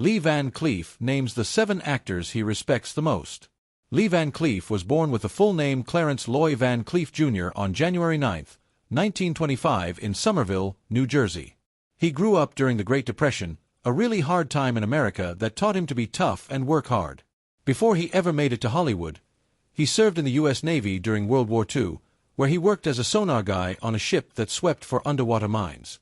Lee Van Cleef names the 7 actors he respects the most. Lee Van Cleef was born with the full name Clarence Loy Van Cleef Jr. on January 9, 1925 in Somerville, New Jersey. He grew up during the Great Depression, a really hard time in America that taught him to be tough and work hard. Before he ever made it to Hollywood, he served in the U.S. Navy during World War II, where he worked as a sonar guy on a ship that swept for underwater mines.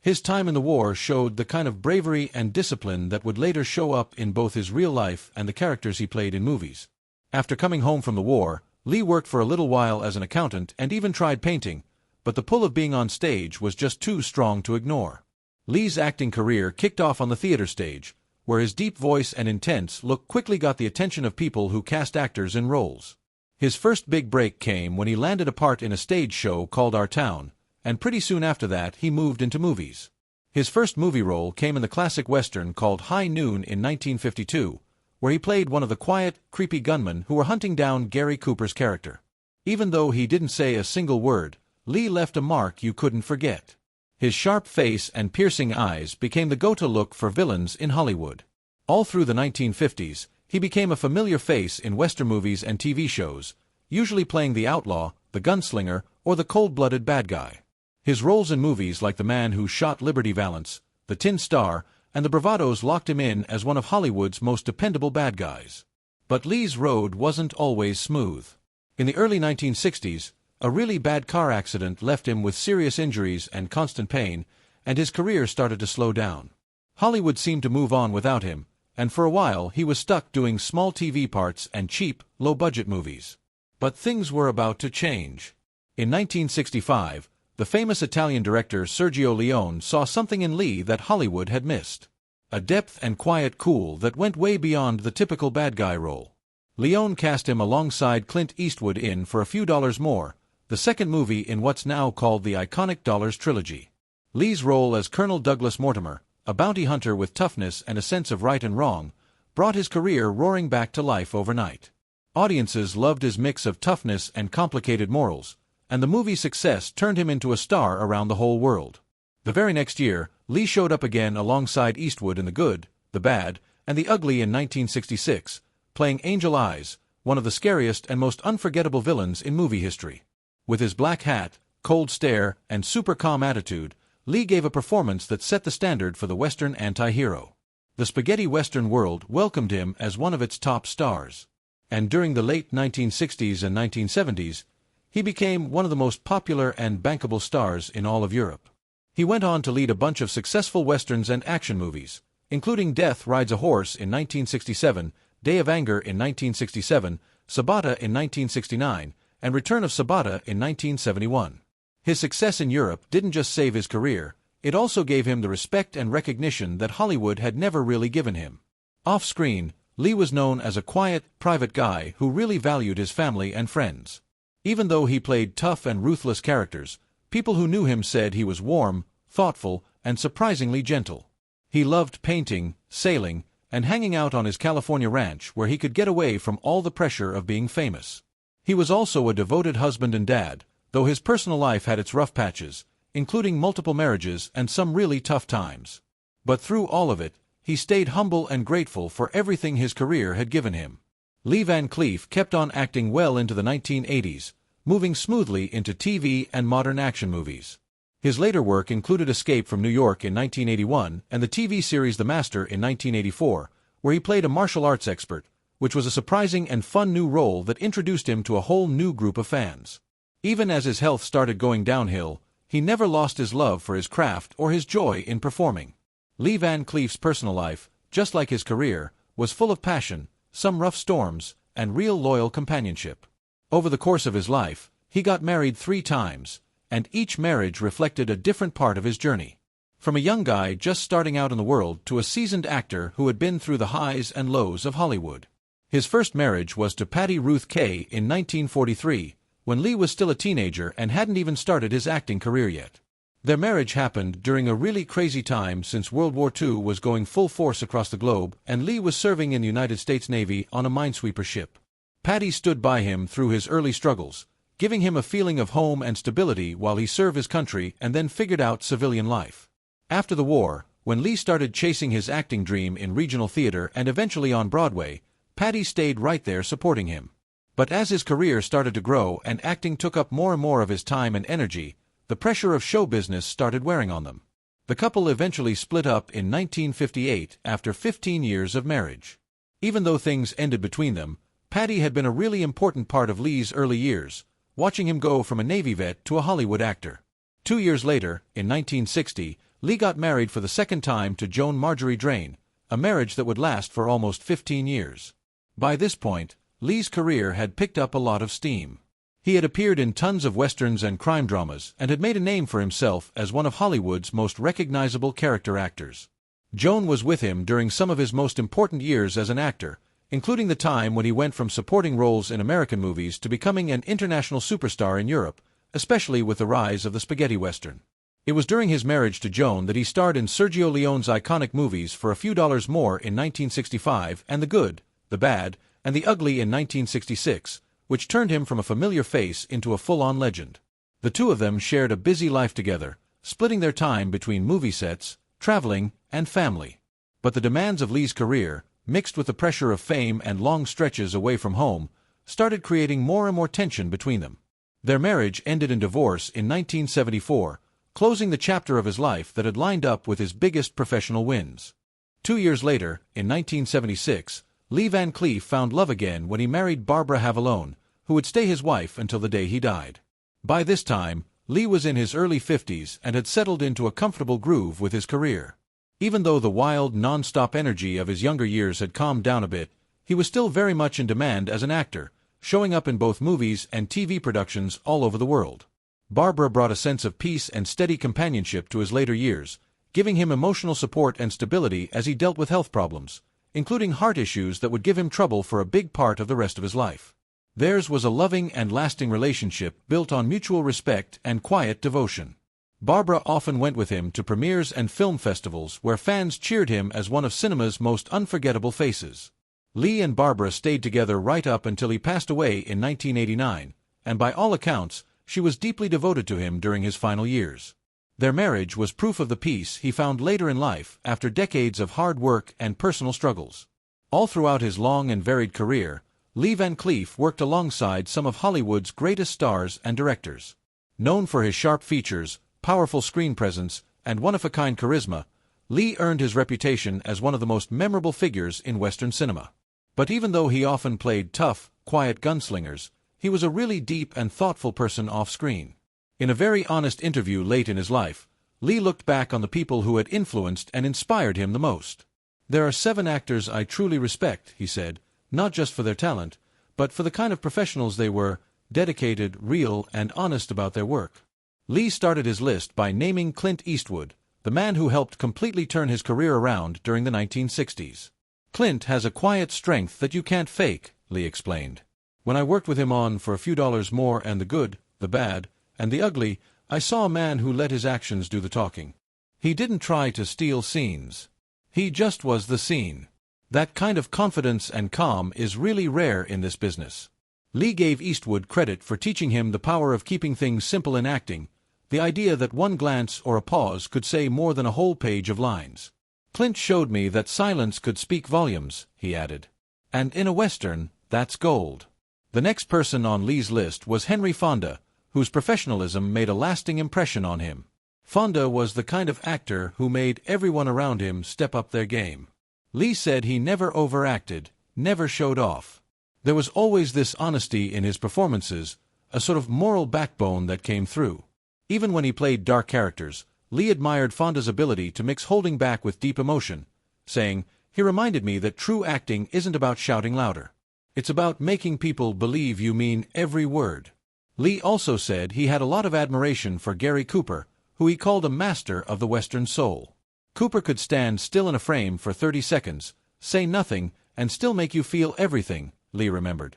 His time in the war showed the kind of bravery and discipline that would later show up in both his real life and the characters he played in movies. After coming home from the war, Lee worked for a little while as an accountant and even tried painting, but the pull of being on stage was just too strong to ignore. Lee's acting career kicked off on the theater stage, where his deep voice and intense look quickly got the attention of people who cast actors in roles. His first big break came when he landed a part in a stage show called Our Town, and pretty soon after that he moved into movies. His first movie role came in the classic western called High Noon in 1952, where he played one of the quiet, creepy gunmen who were hunting down Gary Cooper's character. Even though he didn't say a single word, Lee left a mark you couldn't forget. His sharp face and piercing eyes became the go-to look for villains in Hollywood. All through the 1950s, he became a familiar face in Western movies and TV shows, usually playing the outlaw, the gunslinger, or the cold-blooded bad guy. His roles in movies like The Man Who Shot Liberty Valance, The Tin Star, and The Bravados locked him in as one of Hollywood's most dependable bad guys. But Lee's road wasn't always smooth. In the early 1960s, a really bad car accident left him with serious injuries and constant pain, and his career started to slow down. Hollywood seemed to move on without him, and for a while he was stuck doing small TV parts and cheap, low-budget movies. But things were about to change. In 1965, the famous Italian director Sergio Leone saw something in Lee that Hollywood had missed. A depth and quiet cool that went way beyond the typical bad guy role. Leone cast him alongside Clint Eastwood in For a Few Dollars More, the second movie in what's now called the iconic Dollars trilogy. Lee's role as Colonel Douglas Mortimer, a bounty hunter with toughness and a sense of right and wrong, brought his career roaring back to life overnight. Audiences loved his mix of toughness and complicated morals, and the movie's success turned him into a star around the whole world. The very next year, Lee showed up again alongside Eastwood in The Good, the Bad, and the Ugly in 1966, playing Angel Eyes, one of the scariest and most unforgettable villains in movie history. With his black hat, cold stare, and super calm attitude, Lee gave a performance that set the standard for the Western anti-hero. The spaghetti Western world welcomed him as one of its top stars. And during the late 1960s and 1970s, he became one of the most popular and bankable stars in all of Europe. He went on to lead a bunch of successful westerns and action movies, including Death Rides a Horse in 1967, Day of Anger in 1967, Sabata in 1969, and Return of Sabata in 1971. His success in Europe didn't just save his career, it also gave him the respect and recognition that Hollywood had never really given him. Off-screen, Lee was known as a quiet, private guy who really valued his family and friends. Even though he played tough and ruthless characters, people who knew him said he was warm, thoughtful, and surprisingly gentle. He loved painting, sailing, and hanging out on his California ranch where he could get away from all the pressure of being famous. He was also a devoted husband and dad, though his personal life had its rough patches, including multiple marriages and some really tough times. But through all of it, he stayed humble and grateful for everything his career had given him. Lee Van Cleef kept on acting well into the 1980s, moving smoothly into TV and modern action movies. His later work included Escape from New York in 1981 and the TV series The Master in 1984, where he played a martial arts expert, which was a surprising and fun new role that introduced him to a whole new group of fans. Even as his health started going downhill, he never lost his love for his craft or his joy in performing. Lee Van Cleef's personal life, just like his career, was full of passion, some rough storms, and real loyal companionship. Over the course of his life, he got married 3 times, and each marriage reflected a different part of his journey. From a young guy just starting out in the world to a seasoned actor who had been through the highs and lows of Hollywood. His first marriage was to Patty Ruth Kay in 1943, when Lee was still a teenager and hadn't even started his acting career yet. Their marriage happened during a really crazy time since World War II was going full force across the globe and Lee was serving in the United States Navy on a minesweeper ship. Patty stood by him through his early struggles, giving him a feeling of home and stability while he served his country and then figured out civilian life. After the war, When Lee started chasing his acting dream in regional theater and eventually on Broadway, Patty stayed right there supporting him. But as his career started to grow and acting took up more and more of his time and energy, the pressure of show business started wearing on them. The couple eventually split up in 1958 after 15 years of marriage. Even though things ended between them, Patty had been a really important part of Lee's early years, watching him go from a Navy vet to a Hollywood actor. 2 years later, in 1960, Lee got married for the second time to Joan Marjorie Drain, a marriage that would last for almost 15 years. By this point, Lee's career had picked up a lot of steam. He had appeared in tons of westerns and crime dramas and had made a name for himself as one of Hollywood's most recognizable character actors. Joan was with him during some of his most important years as an actor, including the time when he went from supporting roles in American movies to becoming an international superstar in Europe, especially with the rise of the spaghetti western. It was during his marriage to Joan that he starred in Sergio Leone's iconic movies For a Few Dollars More in 1965 and The Good, the Bad, and the Ugly in 1966, which turned him from a familiar face into a full-on legend. The two of them shared a busy life together, splitting their time between movie sets, traveling, and family. But the demands of Lee's career, mixed with the pressure of fame and long stretches away from home, started creating more and more tension between them. Their marriage ended in divorce in 1974, closing the chapter of his life that had lined up with his biggest professional wins. 2 years later, in 1976, Lee Van Cleef found love again when he married Barbara Havalone, who would stay his wife until the day he died. By this time, Lee was in his early 50s and had settled into a comfortable groove with his career. Even though the wild, non-stop energy of his younger years had calmed down a bit, he was still very much in demand as an actor, showing up in both movies and TV productions all over the world. Barbara brought a sense of peace and steady companionship to his later years, giving him emotional support and stability as he dealt with health problems, including heart issues that would give him trouble for a big part of the rest of his life. Theirs was a loving and lasting relationship built on mutual respect and quiet devotion. Barbara often went with him to premieres and film festivals where fans cheered him as one of cinema's most unforgettable faces. Lee and Barbara stayed together right up until he passed away in 1989, and by all accounts, she was deeply devoted to him during his final years. Their marriage was proof of the peace he found later in life after decades of hard work and personal struggles. All throughout his long and varied career, Lee Van Cleef worked alongside some of Hollywood's greatest stars and directors. Known for his sharp features, powerful screen presence, and one-of-a-kind charisma, Lee earned his reputation as one of the most memorable figures in Western cinema. But even though he often played tough, quiet gunslingers, he was a really deep and thoughtful person off-screen. In a very honest interview late in his life, Lee looked back on the people who had influenced and inspired him the most. "There are 7 actors I truly respect," he said, "not just for their talent, but for the kind of professionals they were, dedicated, real, and honest about their work." Lee started his list by naming Clint Eastwood, the man who helped completely turn his career around during the 1960s. "Clint has a quiet strength that you can't fake," Lee explained. "When I worked with him on For a Few Dollars More and The Good, the Bad, and the Ugly, I saw a man who let his actions do the talking. He didn't try to steal scenes. He just was the scene. That kind of confidence and calm is really rare in this business." Lee gave Eastwood credit for teaching him the power of keeping things simple in acting, the idea that one glance or a pause could say more than a whole page of lines. "Clint showed me that silence could speak volumes," he added. "And in a Western, that's gold." The next person on Lee's list was Henry Fonda, whose professionalism made a lasting impression on him. Fonda was the kind of actor who made everyone around him step up their game. Lee said he never overacted, never showed off. There was always this honesty in his performances, a sort of moral backbone that came through. Even when he played dark characters, Lee admired Fonda's ability to mix holding back with deep emotion, saying, "He reminded me that true acting isn't about shouting louder. It's about making people believe you mean every word." Lee also said he had a lot of admiration for Gary Cooper, who he called a master of the Western soul. Cooper could stand still in a frame for 30 seconds, say nothing, and still make you feel everything, Lee remembered.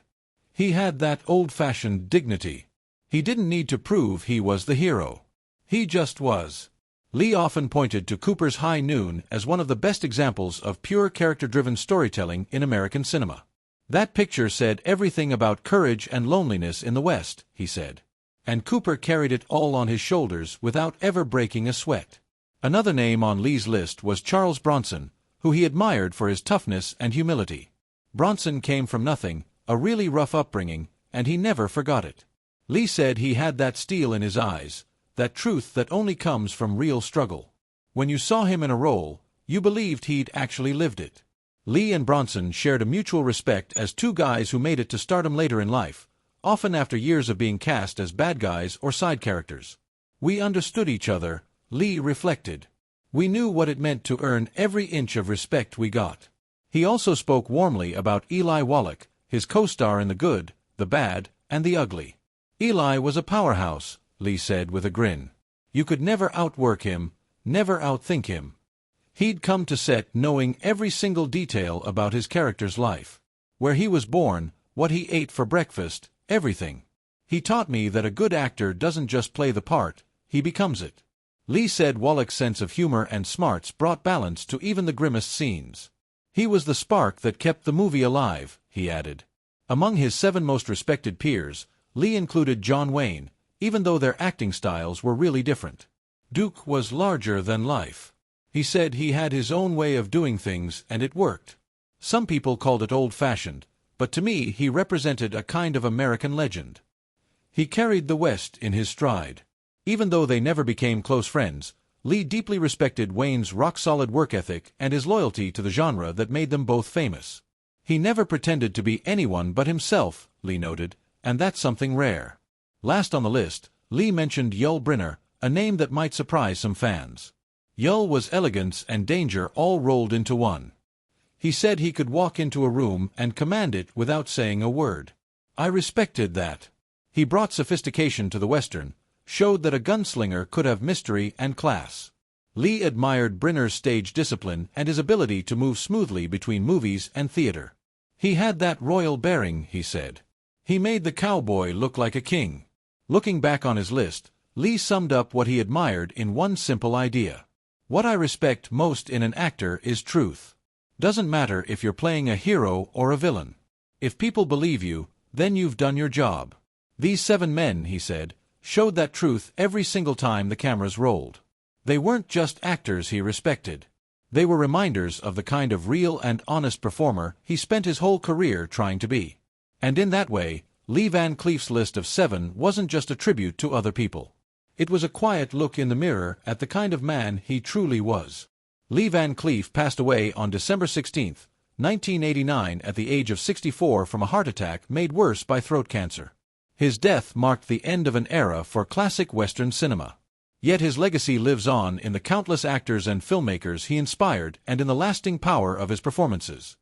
He had that old-fashioned dignity. He didn't need to prove he was the hero. He just was. Lee often pointed to Cooper's High Noon as one of the best examples of pure character-driven storytelling in American cinema. "That picture said everything about courage and loneliness in the West," he said. And Cooper carried it all on his shoulders without ever breaking a sweat. Another name on Lee's list was Charles Bronson, who he admired for his toughness and humility. Bronson came from nothing, a really rough upbringing, and he never forgot it. Lee said he had that steel in his eyes, that truth that only comes from real struggle. When you saw him in a role, you believed he'd actually lived it. Lee and Bronson shared a mutual respect as two guys who made it to stardom later in life, often after years of being cast as bad guys or side characters. We understood each other, Lee reflected. We knew what it meant to earn every inch of respect we got. He also spoke warmly about Eli Wallach, his co-star in The Good, the Bad, and the Ugly. Eli was a powerhouse, Lee said with a grin. You could never outwork him, never outthink him. He'd come to set knowing every single detail about his character's life. Where he was born, what he ate for breakfast, everything. He taught me that a good actor doesn't just play the part, he becomes it. Lee said Wallach's sense of humor and smarts brought balance to even the grimmest scenes. He was the spark that kept the movie alive, he added. Among his 7 most respected peers, Lee included John Wayne, even though their acting styles were really different. Duke was larger than life. He said he had his own way of doing things and it worked. Some people called it old-fashioned, but to me he represented a kind of American legend. He carried the West in his stride. Even though they never became close friends, Lee deeply respected Wayne's rock-solid work ethic and his loyalty to the genre that made them both famous. He never pretended to be anyone but himself, Lee noted, and that's something rare. Last on the list, Lee mentioned Yul Brynner, a name that might surprise some fans. Yul was elegance and danger all rolled into one. He said he could walk into a room and command it without saying a word. I respected that. He brought sophistication to the Western, showed that a gunslinger could have mystery and class. Lee admired Brynner's stage discipline and his ability to move smoothly between movies and theater. He had that royal bearing, he said. He made the cowboy look like a king. Looking back on his list, Lee summed up what he admired in one simple idea. What I respect most in an actor is truth. Doesn't matter if you're playing a hero or a villain. If people believe you, then you've done your job. These 7 men, he said, showed that truth every single time the cameras rolled. They weren't just actors he respected. They were reminders of the kind of real and honest performer he spent his whole career trying to be. And in that way, Lee Van Cleef's list of 7 wasn't just a tribute to other people. It was a quiet look in the mirror at the kind of man he truly was. Lee Van Cleef passed away on December 16, 1989 at the age of 64 from a heart attack made worse by throat cancer. His death marked the end of an era for classic Western cinema. Yet his legacy lives on in the countless actors and filmmakers he inspired and in the lasting power of his performances.